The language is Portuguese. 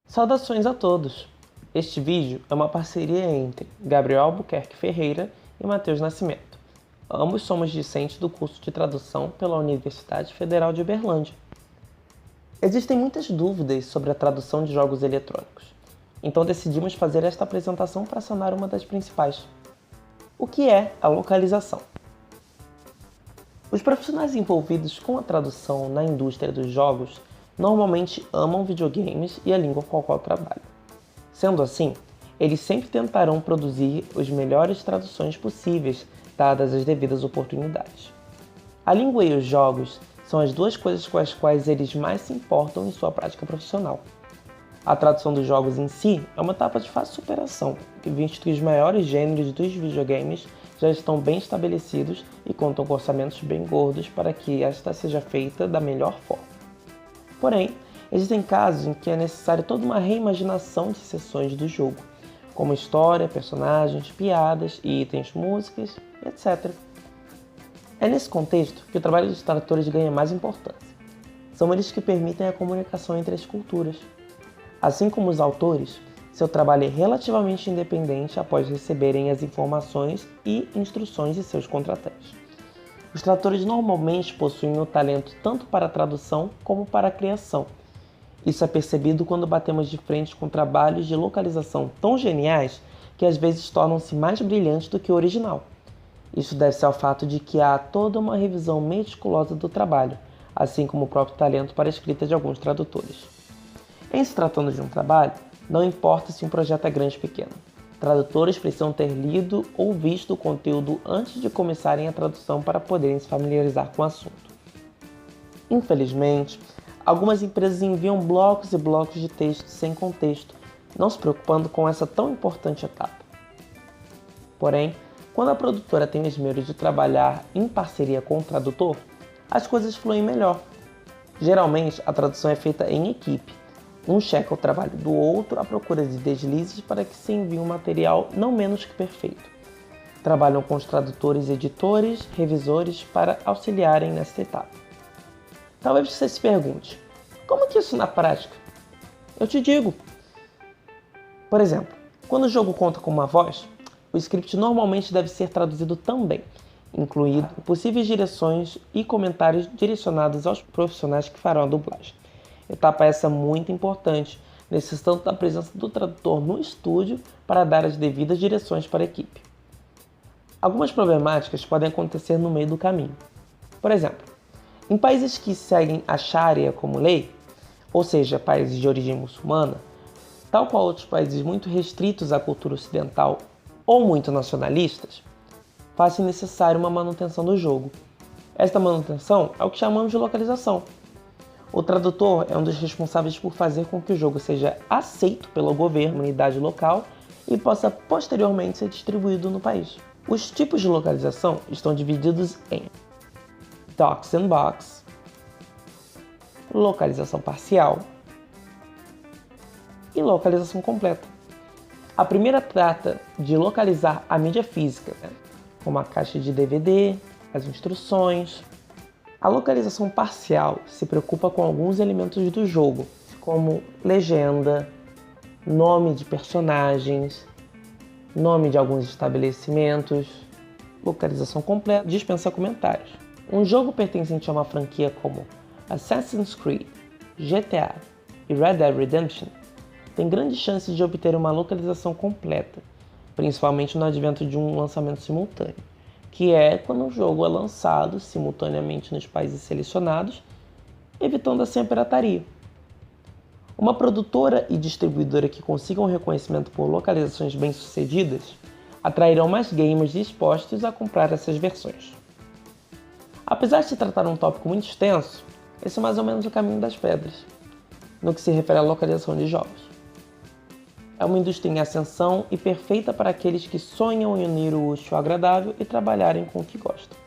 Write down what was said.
Saudações a todos! Este vídeo é uma parceria entre Gabriel Albuquerque Ferreira e Matheus Nascimento. Ambos somos discentes do curso de tradução pela Universidade Federal de Uberlândia. Existem muitas dúvidas sobre a tradução de jogos eletrônicos, então decidimos fazer esta apresentação para sanar uma das principais. O que é a localização? Os profissionais envolvidos com a tradução na indústria dos jogos normalmente amam videogames e a língua com a qual trabalham. Sendo assim, eles sempre tentarão produzir as melhores traduções possíveis, dadas as devidas oportunidades. A língua e os jogos são as duas coisas com as quais eles mais se importam em sua prática profissional. A tradução dos jogos em si é uma etapa de fácil superação, visto que os maiores gêneros dos videogames já estão bem estabelecidos e contam com orçamentos bem gordos para que esta seja feita da melhor forma. Porém, existem casos em que é necessário toda uma reimaginação de seções do jogo, como história, personagens, piadas, itens, músicas, etc. É nesse contexto que o trabalho dos tradutores ganha mais importância. São eles que permitem a comunicação entre as culturas. Assim como os autores, seu trabalho é relativamente independente após receberem as informações e instruções de seus contratantes. Os tradutores normalmente possuem o talento tanto para a tradução como para a criação. Isso é percebido quando batemos de frente com trabalhos de localização tão geniais que às vezes tornam-se mais brilhantes do que o original. Isso deve-se ao fato de que há toda uma revisão meticulosa do trabalho, assim como o próprio talento para a escrita de alguns tradutores. Em se tratando de um trabalho, não importa se um projeto é grande ou pequeno. Tradutores precisam ter lido ou visto o conteúdo antes de começarem a tradução para poderem se familiarizar com o assunto. Infelizmente, algumas empresas enviam blocos e blocos de texto sem contexto, não se preocupando com essa tão importante etapa. Porém, quando a produtora tem o esmero de trabalhar em parceria com o tradutor, as coisas fluem melhor. Geralmente, a tradução é feita em equipe. Um checa o trabalho do outro à procura de deslizes para que se envie um material não menos que perfeito. Trabalham com os tradutores, editores, revisores para auxiliarem nesta etapa. Talvez você se pergunte, como que isso na prática? Eu te digo. Por exemplo, quando o jogo conta com uma voz, o script normalmente deve ser traduzido também, incluindo possíveis direções e comentários direcionados aos profissionais que farão a dublagem. Etapa essa muito importante, necessitando da presença do tradutor no estúdio para dar as devidas direções para a equipe. Algumas problemáticas podem acontecer no meio do caminho. Por exemplo, em países que seguem a Sharia como lei, ou seja, países de origem muçulmana, tal qual outros países muito restritos à cultura ocidental ou muito nacionalistas, faz-se necessário uma manutenção do jogo. Esta manutenção é o que chamamos de localização. O tradutor é um dos responsáveis por fazer com que o jogo seja aceito pelo governo, comunidade local e possa posteriormente ser distribuído no país. Os tipos de localização estão divididos em Docs and Box, localização parcial e localização completa. A primeira trata de localizar a mídia física, como a caixa de DVD, as instruções. A localização parcial se preocupa com alguns elementos do jogo, como legenda, nome de personagens, nome de alguns estabelecimentos. Localização completa dispensa comentários. Um jogo pertencente a uma franquia como Assassin's Creed, GTA e Red Dead Redemption tem grandes chances de obter uma localização completa, principalmente no advento de um lançamento simultâneo, que é quando o jogo é lançado simultaneamente nos países selecionados, evitando assim a pirataria. Uma produtora e distribuidora que consigam reconhecimento por localizações bem-sucedidas atrairão mais gamers dispostos a comprar essas versões. Apesar de se tratar de um tópico muito extenso, esse é mais ou menos o caminho das pedras, no que se refere à localização de jogos. É uma indústria em ascensão e perfeita para aqueles que sonham em unir o útil ao agradável e trabalharem com o que gostam.